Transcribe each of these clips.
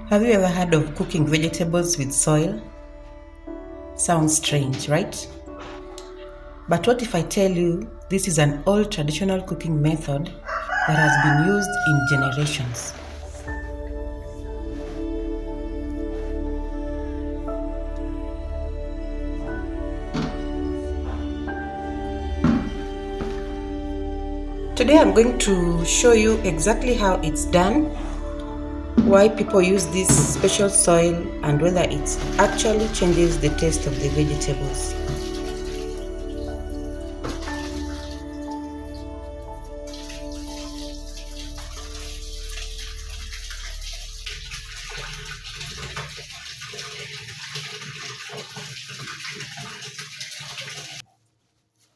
Have you ever heard of cooking vegetables with soil? Sounds strange, right? But what if I tell you this is an old traditional cooking method that has been used in generations? Today I'm going to show you exactly how it's done, why people use this special soil, and whether it actually changes the taste of the vegetables.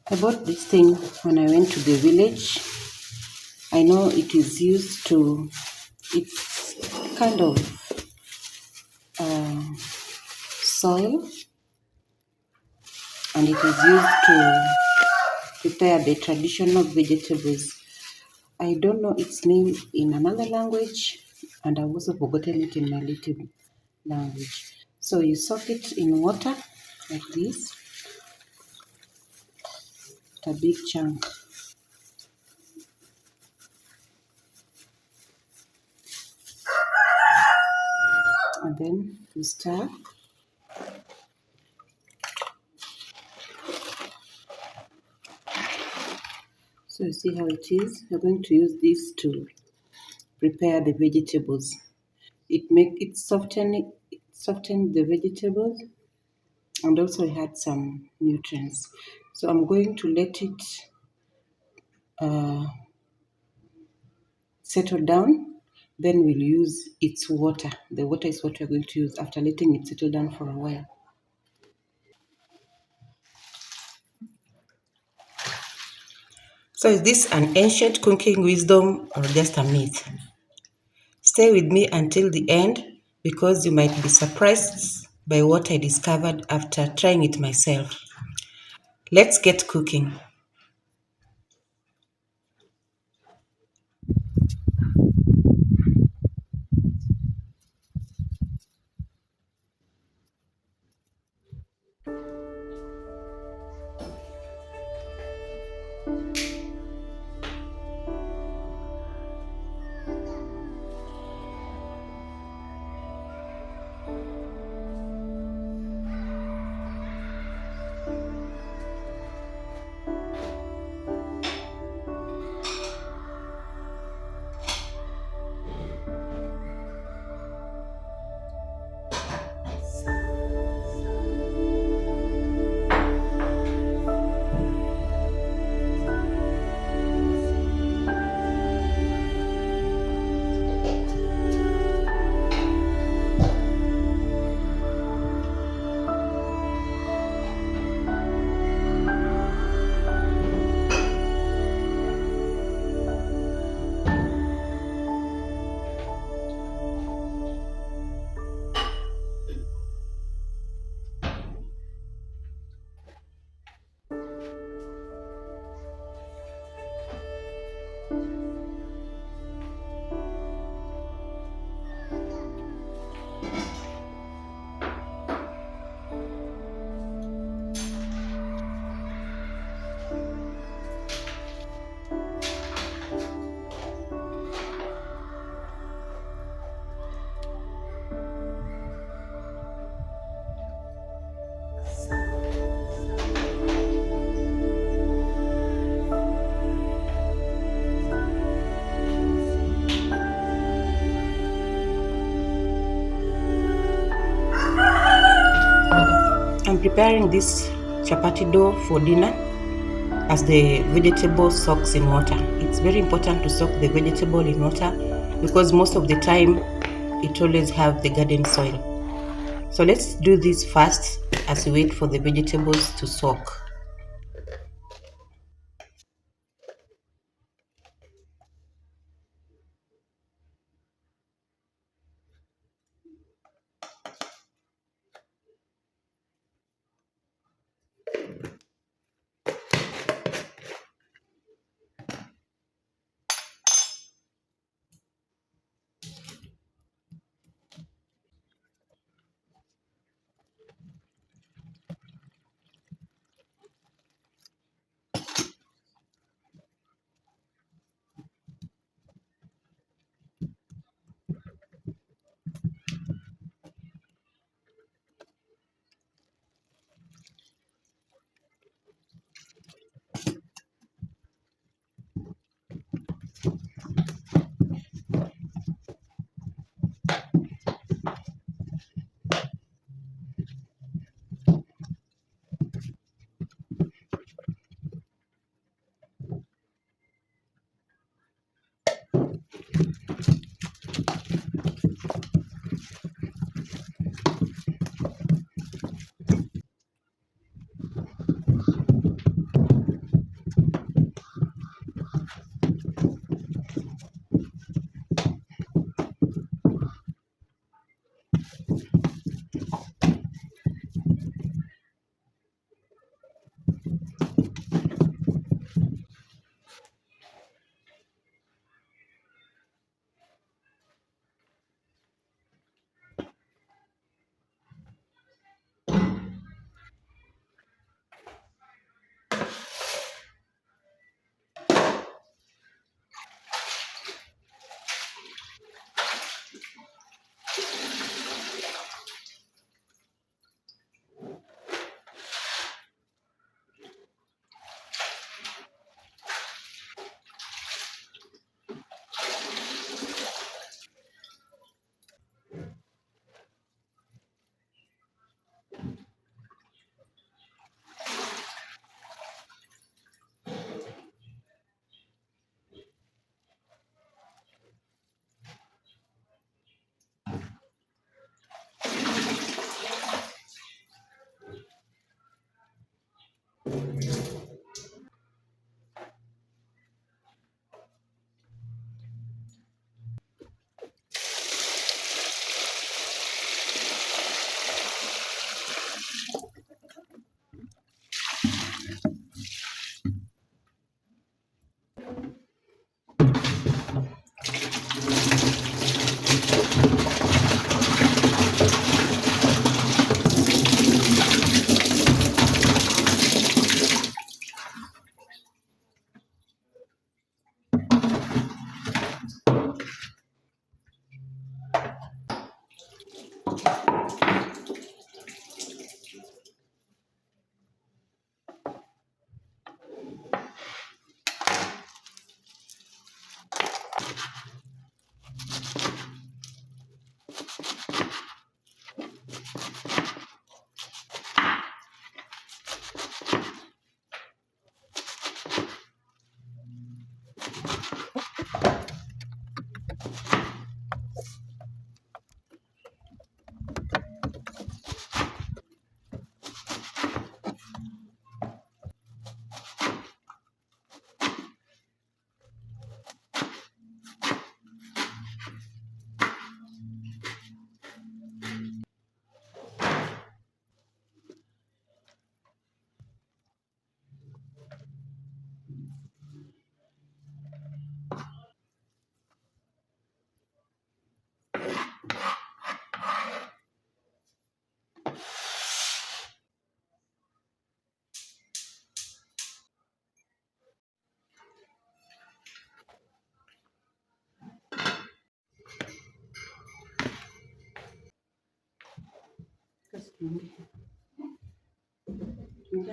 I bought this thing when I went to the village. I know it is used to, it's kind of soil, and it is used to prepare the traditional vegetables. I don't know its name in another language, and I've also forgotten it in my native language. So you soak it in water like this, a big chunk, and then you stir. So you see how it is. You're going to use this to prepare the vegetables. It soften the vegetables, and also it had some nutrients. So I'm going to let it uh, settle down. Then we'll use its water. The water is what we're going to use after letting it settle down for a while. So is this an ancient cooking wisdom or just a myth? Stay with me until the end because you might be surprised by what I discovered after trying it myself. Let's get cooking. I'm preparing this chapati dough for dinner as the vegetable soaks in water. It's very important to soak the vegetable in water because most of the time it always have the garden soil. So let's do this first as we wait for the vegetables to soak.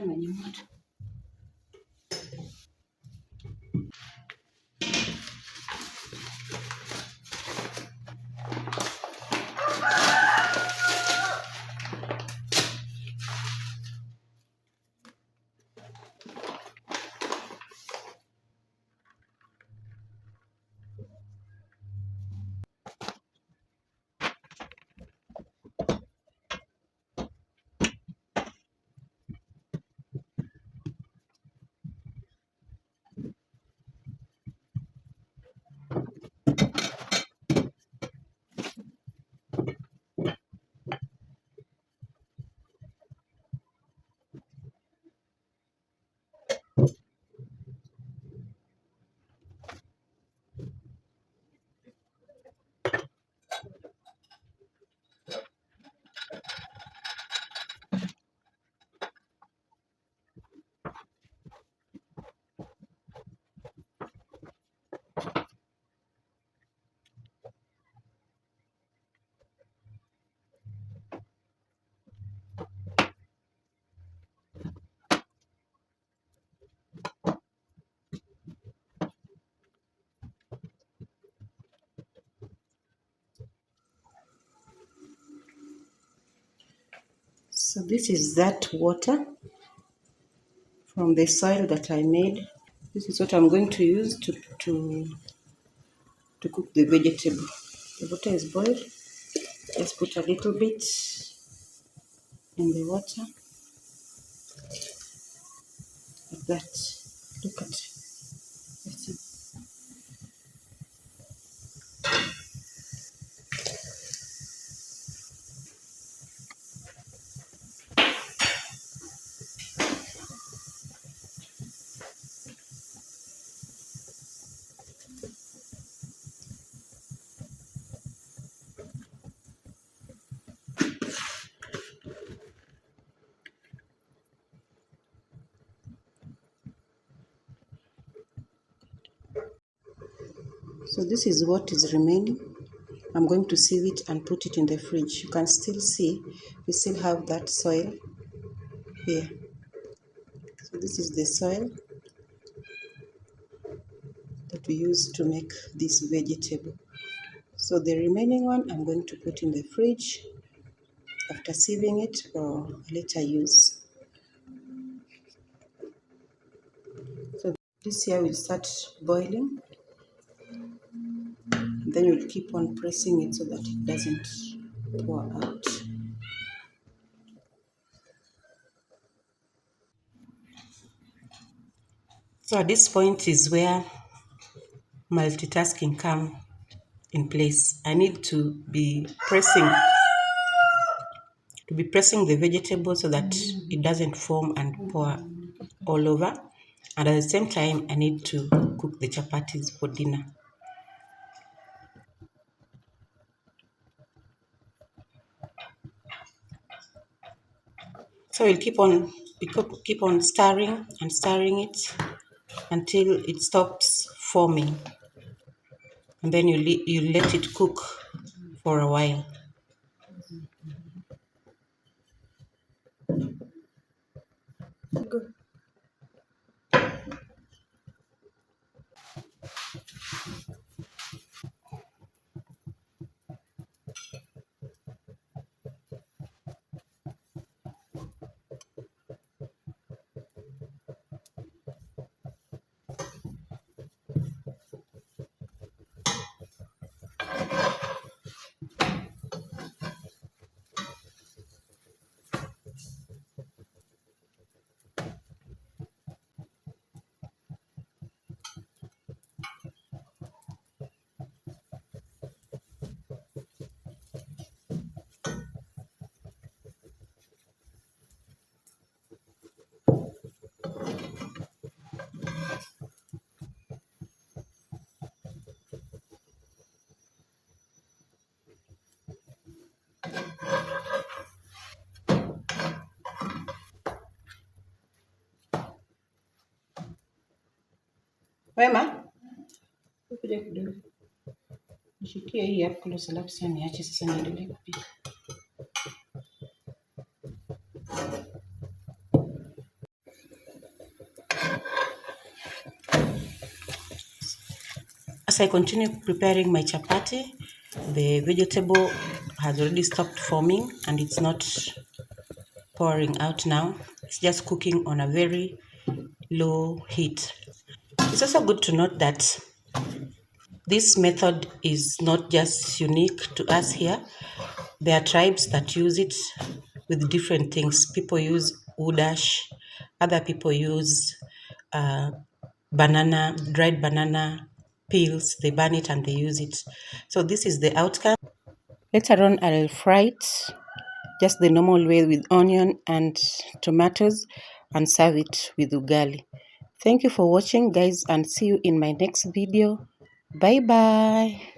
maji moto. So this is that water from the soil that I made. This is what I'm going to use to cook the vegetable. The water is boiled. Just put a little bit in the water, like that. Look at it. So this is what is remaining. I'm going to sieve it and put it in the fridge. You can still see, we still have that soil here. So this is the soil that we use to make this vegetable. So the remaining one I'm going to put in the fridge after sieving it for later use. So this here will start boiling, and then you'll keep on pressing it so that it doesn't pour out. So at this point is where multitasking come in place. I need to be pressing the vegetable so that it doesn't foam and pour all over. And at the same time, I need to cook the chapatis for dinner. So we'll keep on stirring and stirring it until it stops forming, and then you let it cook for a while. Wema, kuja kidogo. Nishikie hii hapo close, alafu sasa niache sasa niendelee kupika. As I continue preparing my chapati, the vegetable has already stopped forming and it's not pouring out now. It's just cooking on a very low heat. It's also good to note that this method is not just unique to us here. There are tribes that use it with different things. People use wood ash, other people use dried banana peels. They burn it and they use it. So this is the outcome. Later on, I'll fry it just the normal way with onion and tomatoes and serve it with ugali. Thank you for watching, guys, and see you in my next video. Bye bye.